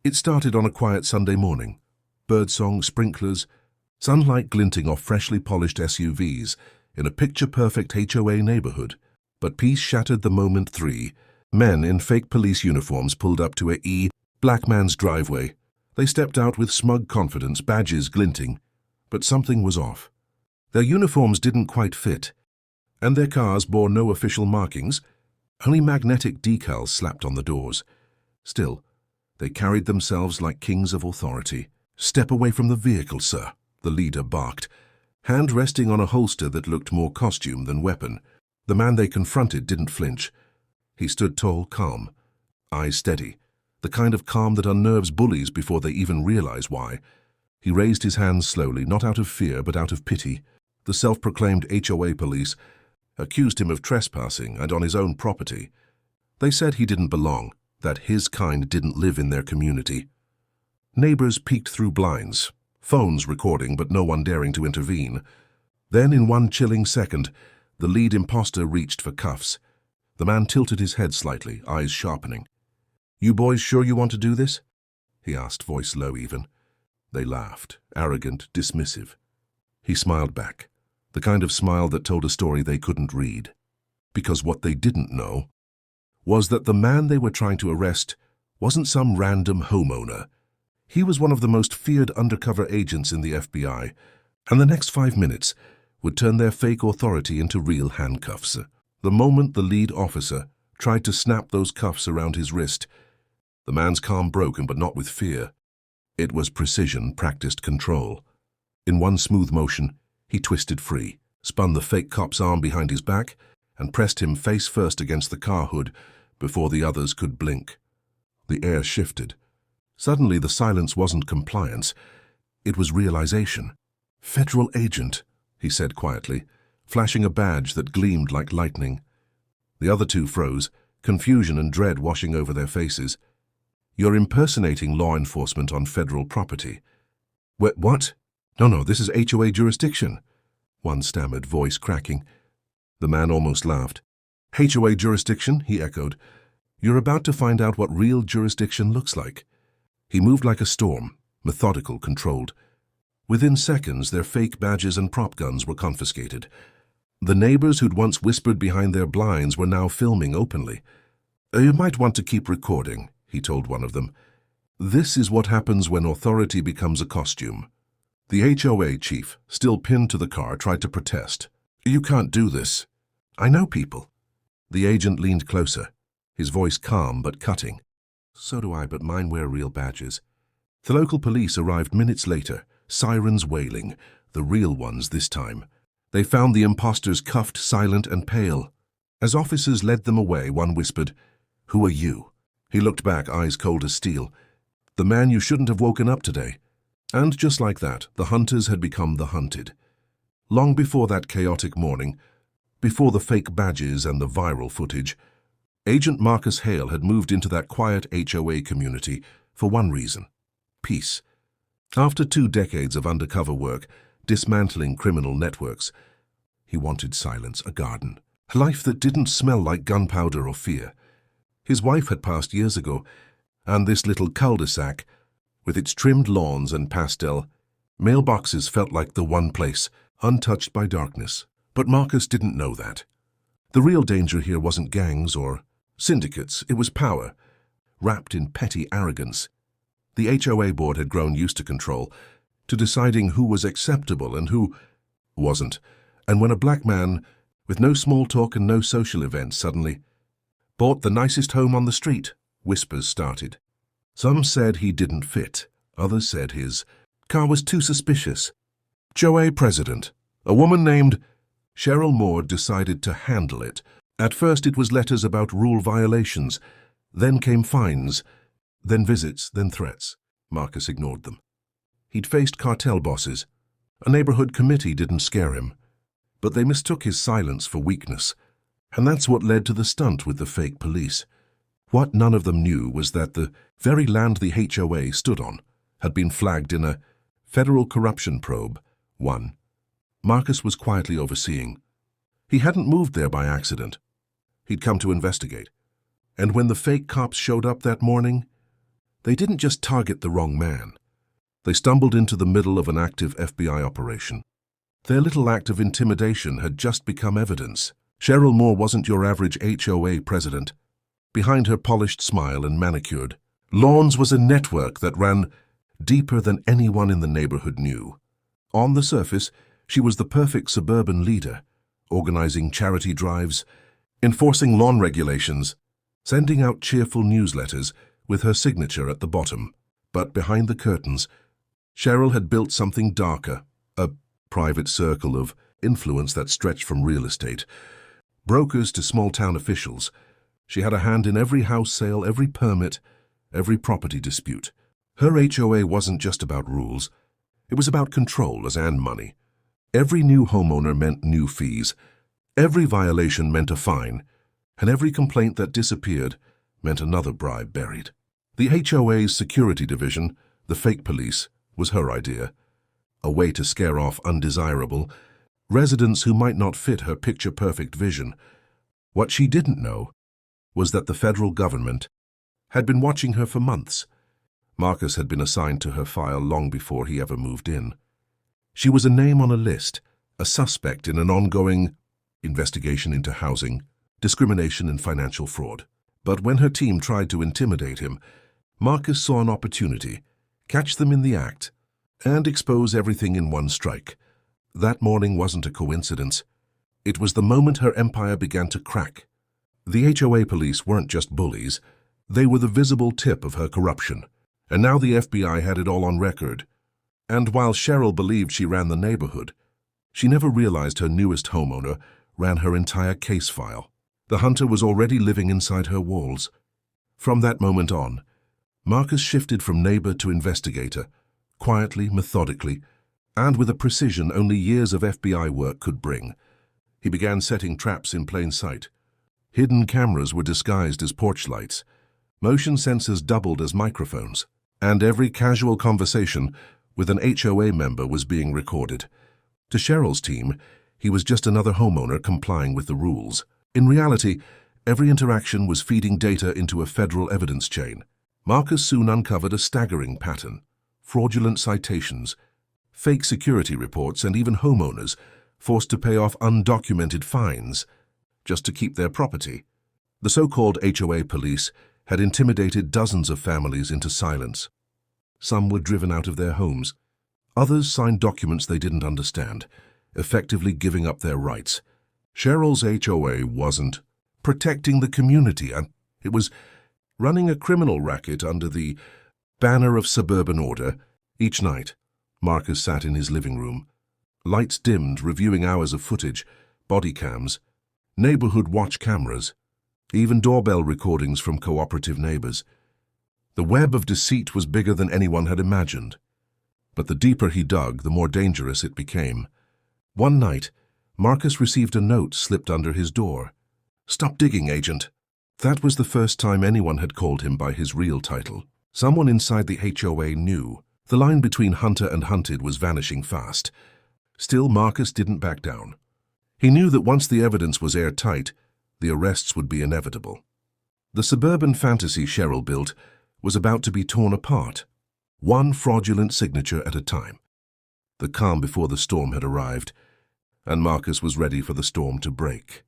It started on a quiet Sunday morning. Birdsong, sprinklers, sunlight glinting off freshly polished SUVs in a picture-perfect HOA neighborhood. But peace shattered the moment 3 men in fake police uniforms pulled up to a black man's driveway. They stepped out with smug confidence, badges glinting. But something was off. Their uniforms didn't quite fit, and their cars bore no official markings, only magnetic decals slapped on the doors. Still, they carried themselves like kings of authority. "Step away from the vehicle, sir," the leader barked, hand resting on a holster that looked more costume than weapon. The man they confronted didn't flinch. He stood tall, calm, eyes steady, the kind of calm that unnerves bullies before they even realize why. He raised his hands slowly, not out of fear but out of pity. The self-proclaimed HOA police accused him of trespassing and on his own property. They said he didn't belong, that his kind didn't live in their community. Neighbors peeked through blinds, phones recording but no one daring to intervene. Then, in one chilling second, the lead imposter reached for cuffs. The man tilted his head slightly, eyes sharpening. "You boys sure you want to do this?" he asked, voice low even. They laughed, arrogant, dismissive. He smiled back, the kind of smile that told a story they couldn't read. Because what they didn't know was that the man they were trying to arrest wasn't some random homeowner. He was one of the most feared undercover agents in the FBI, and the next 5 minutes would turn their fake authority into real handcuffs. The moment the lead officer tried to snap those cuffs around his wrist, the man's calm broke, but not with fear. It was precision, practiced control. In one smooth motion, he twisted free, spun the fake cop's arm behind his back, and pressed him face first against the car hood before the others could blink. The air shifted. Suddenly, the silence wasn't compliance. It was realization. "Federal agent," he said quietly, flashing a badge that gleamed like lightning. The other two froze, confusion and dread washing over their faces. "You're impersonating law enforcement on federal property." What? No, this is HOA jurisdiction," one stammered, voice cracking. The man almost laughed. "HOA jurisdiction?" he echoed. "You're about to find out what real jurisdiction looks like." He moved like a storm, methodical, controlled. Within seconds, their fake badges and prop guns were confiscated. The neighbors who'd once whispered behind their blinds were now filming openly. "You might want to keep recording," he told one of them. "This is what happens when authority becomes a costume." The HOA chief, still pinned to the car, tried to protest. "You can't do this." "I know people." The agent leaned closer, his voice calm but cutting. "So do I, but mine wear real badges." The local police arrived minutes later, sirens wailing, the real ones this time. They found the imposters cuffed, silent and pale. As officers led them away, one whispered, "Who are you?" He looked back, eyes cold as steel. "The man you shouldn't have woken up today." And just like that, the hunters had become the hunted. Long before that chaotic morning, before the fake badges and the viral footage, Agent Marcus Hale had moved into that quiet HOA community for one reason: peace. After 2 decades of undercover work, dismantling criminal networks, he wanted silence, a garden, a life that didn't smell like gunpowder or fear. His wife had passed years ago, and this little cul-de-sac, with its trimmed lawns and pastel mailboxes, felt like the one place, untouched by darkness. But Marcus didn't know that. The real danger here wasn't gangs or syndicates, it was power, wrapped in petty arrogance. The HOA board had grown used to control, to deciding who was acceptable and who wasn't. And when a black man, with no small talk and no social events, suddenly bought the nicest home on the street, whispers started. Some said he didn't fit. Others said his car was too suspicious. HOA president, a woman named Cheryl Moore, decided to handle it. At first it was letters about rule violations. Then came fines. Then visits, then threats. Marcus ignored them. He'd faced cartel bosses. A neighborhood committee didn't scare him. But they mistook his silence for weakness. And that's what led to the stunt with the fake police. What none of them knew was that the very land the HOA stood on had been flagged in a federal corruption probe, one Marcus was quietly overseeing. He hadn't moved there by accident. He'd come to investigate. And when the fake cops showed up that morning, They didn't just target the wrong man. They stumbled into the middle of an active FBI operation. Their little act of intimidation had just become evidence. Cheryl Moore wasn't your average HOA president. Behind her polished smile and manicured lawns was a network that ran deeper than anyone in the neighborhood knew. On the surface, she was the perfect suburban leader, organizing charity drives, enforcing lawn regulations, sending out cheerful newsletters with her signature at the bottom. But behind the curtains, Cheryl had built something darker, a private circle of influence that stretched from real estate, brokers to small-town officials. She had a hand in every house sale, every permit, every property dispute. Her HOA wasn't just about rules. It was about control and money. Every new homeowner meant new fees. Every violation meant a fine. And every complaint that disappeared meant another bribe buried. The HOA's security division, the fake police, was her idea. A way to scare off undesirable residents who might not fit her picture-perfect vision. What she didn't know was that the federal government had been watching her for months. Marcus had been assigned to her file long before he ever moved in. She was a name on a list, a suspect in an ongoing investigation into housing, discrimination and financial fraud. But when her team tried to intimidate him, Marcus saw an opportunity, catch them in the act, and expose everything in one strike. That morning wasn't a coincidence. It was the moment her empire began to crack. The HOA police weren't just bullies. They were the visible tip of her corruption. And now the FBI had it all on record. And while Cheryl believed she ran the neighborhood, she never realized her newest homeowner ran her entire case file. The hunter was already living inside her walls. From that moment on, Marcus shifted from neighbor to investigator, quietly, methodically, and with a precision only years of FBI work could bring. He began setting traps in plain sight. Hidden cameras were disguised as porch lights. Motion sensors doubled as microphones. And every casual conversation with an HOA member was being recorded. To Cheryl's team, he was just another homeowner complying with the rules. In reality, every interaction was feeding data into a federal evidence chain. Marcus soon uncovered a staggering pattern: fraudulent citations, fake security reports, and even homeowners forced to pay off undocumented fines just to keep their property. The so-called HOA police had intimidated dozens of families into silence. Some were driven out of their homes. Others signed documents they didn't understand, effectively giving up their rights. Cheryl's HOA wasn't protecting the community, and it was running a criminal racket under the banner of suburban order. Each night, Marcus sat in his living room, lights dimmed, reviewing hours of footage, body cams, neighborhood watch cameras, even doorbell recordings from cooperative neighbors. The web of deceit was bigger than anyone had imagined. But the deeper he dug, the more dangerous it became. One night, Marcus received a note slipped under his door. "Stop digging, agent." That was the first time anyone had called him by his real title. Someone inside the HOA knew. The line between hunter and hunted was vanishing fast. Still, Marcus didn't back down. He knew that once the evidence was airtight, the arrests would be inevitable. The suburban fantasy Cheryl built was about to be torn apart, one fraudulent signature at a time. The calm before the storm had arrived, and Marcus was ready for the storm to break.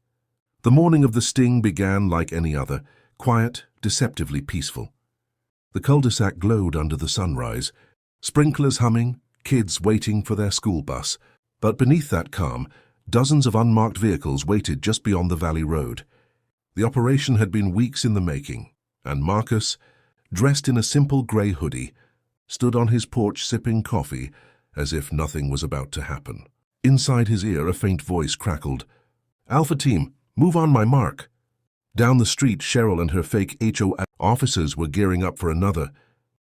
The morning of the sting began like any other, quiet, deceptively peaceful. The cul-de-sac glowed under the sunrise, sprinklers humming, kids waiting for their school bus. But beneath that calm, dozens of unmarked vehicles waited just beyond the valley road. The operation had been weeks in the making, and Marcus, dressed in a simple gray hoodie, stood on his porch sipping coffee as if nothing was about to happen. Inside his ear, a faint voice crackled, "Alpha Team, move on my mark." Down the street, Cheryl and her fake HOA officers were gearing up for another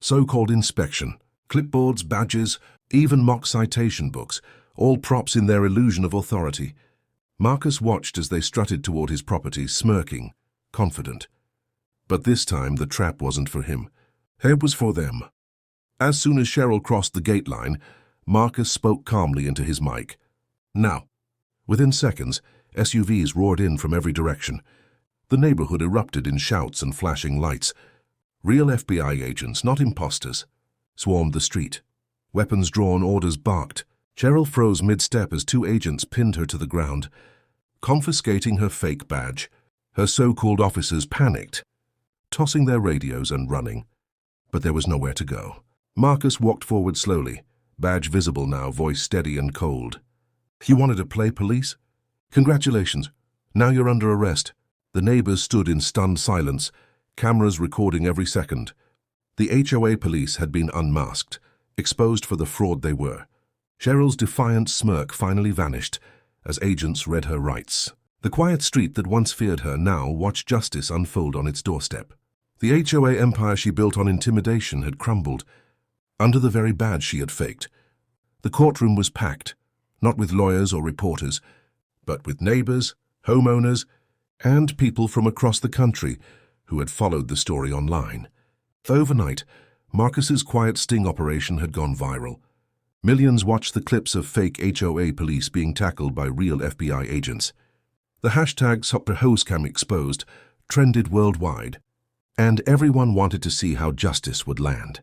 so-called inspection. Clipboards, badges, even mock citation books, all props in their illusion of authority. Marcus watched as they strutted toward his property, smirking, confident. But this time the trap wasn't for him. It was for them. As soon as Cheryl crossed the gate line, Marcus spoke calmly into his mic. "Now." Within seconds, SUVs roared in from every direction. The neighborhood erupted in shouts and flashing lights. Real FBI agents, not imposters, swarmed the street. Weapons drawn, orders barked. Cheryl froze mid-step as two agents pinned her to the ground, confiscating her fake badge. Her so-called officers panicked, tossing their radios and running. But there was nowhere to go. Marcus walked forward slowly, badge visible now, voice steady and cold. "You wanted to play police? Congratulations. Now you're under arrest." The neighbors stood in stunned silence, cameras recording every second. The HOA police had been unmasked, exposed for the fraud they were. Cheryl's defiant smirk finally vanished as agents read her rights. The quiet street that once feared her now watched justice unfold on its doorstep. The HOA empire she built on intimidation had crumbled under the very badge she had faked. The courtroom was packed, not with lawyers or reporters, but with neighbors, homeowners, and people from across the country who had followed the story online. Overnight, Marcus's quiet sting operation had gone viral. Millions watched the clips of fake HOA police being tackled by real FBI agents. The hashtag #HoScam exposed trended worldwide, and everyone wanted to see how justice would land.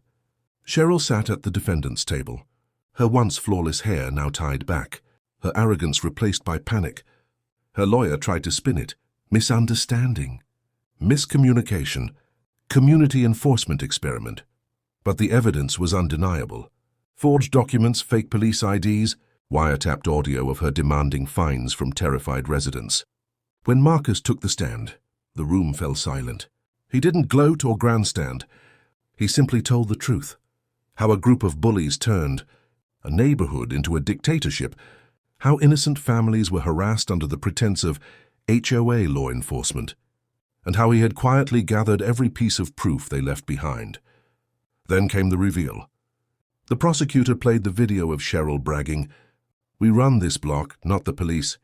Cheryl sat at the defendant's table, her once flawless hair now tied back, her arrogance replaced by panic. Her lawyer tried to spin it. Misunderstanding, miscommunication, community enforcement experiment. But the evidence was undeniable. Forged documents, fake police IDs, wiretapped audio of her demanding fines from terrified residents. When Marcus took the stand, the room fell silent. He didn't gloat or grandstand. He simply told the truth. How a group of bullies turned a neighborhood into a dictatorship. How innocent families were harassed under the pretense of HOA law enforcement. And how he had quietly gathered every piece of proof they left behind. Then came the reveal. The prosecutor played the video of Cheryl bragging, "We run this block, not the police,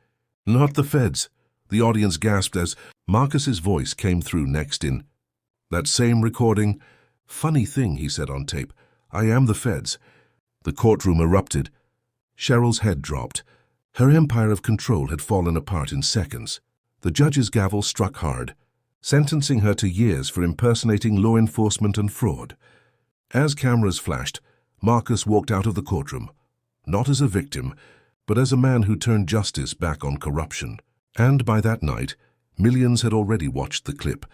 not the feds." The audience gasped as Marcus's voice came through next in that same recording. "Funny thing," he said on tape, "I am the feds." The courtroom erupted. Cheryl's head dropped. Her empire of control had fallen apart in seconds. The judge's gavel struck hard, sentencing her to years for impersonating law enforcement and fraud. As cameras flashed, Marcus walked out of the courtroom, not as a victim, but as a man who turned justice back on corruption. And by that night, millions had already watched the clip.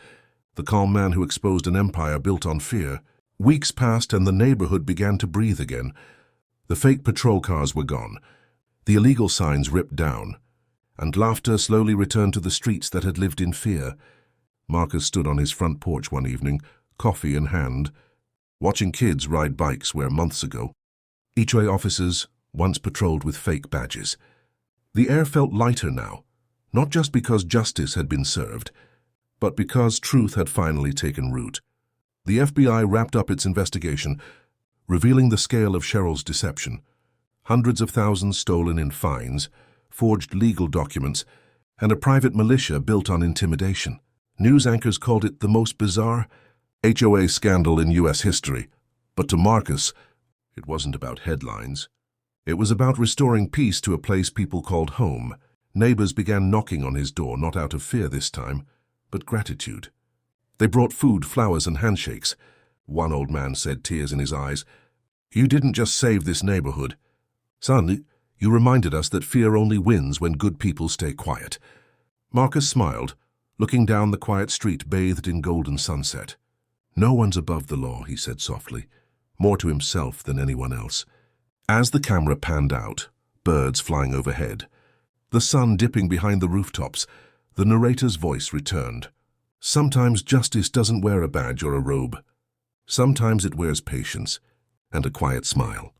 The calm man who exposed an empire built on fear. Weeks passed and the neighborhood began to breathe again. The fake patrol cars were gone, the illegal signs ripped down, and laughter slowly returned to the streets that had lived in fear. Marcus stood on his front porch one evening, coffee in hand, watching kids ride bikes where months ago HOA officers once patrolled with fake badges. The air felt lighter now, not just because justice had been served, but because truth had finally taken root. The FBI wrapped up its investigation, revealing the scale of Cheryl's deception. Hundreds of thousands stolen in fines, forged legal documents, and a private militia built on intimidation. News anchors called it the most bizarre HOA scandal in U.S. history. But to Marcus, it wasn't about headlines. It was about restoring peace to a place people called home. Neighbors began knocking on his door, not out of fear this time, but gratitude. They brought food, flowers, and handshakes. One old man said, tears in his eyes, "You didn't just save this neighborhood. Son, you reminded us that fear only wins when good people stay quiet." Marcus smiled, looking down the quiet street bathed in golden sunset. "No one's above the law," he said softly, more to himself than anyone else. As the camera panned out, birds flying overhead, the sun dipping behind the rooftops, the narrator's voice returned. "Sometimes justice doesn't wear a badge or a robe. Sometimes it wears patience and a quiet smile."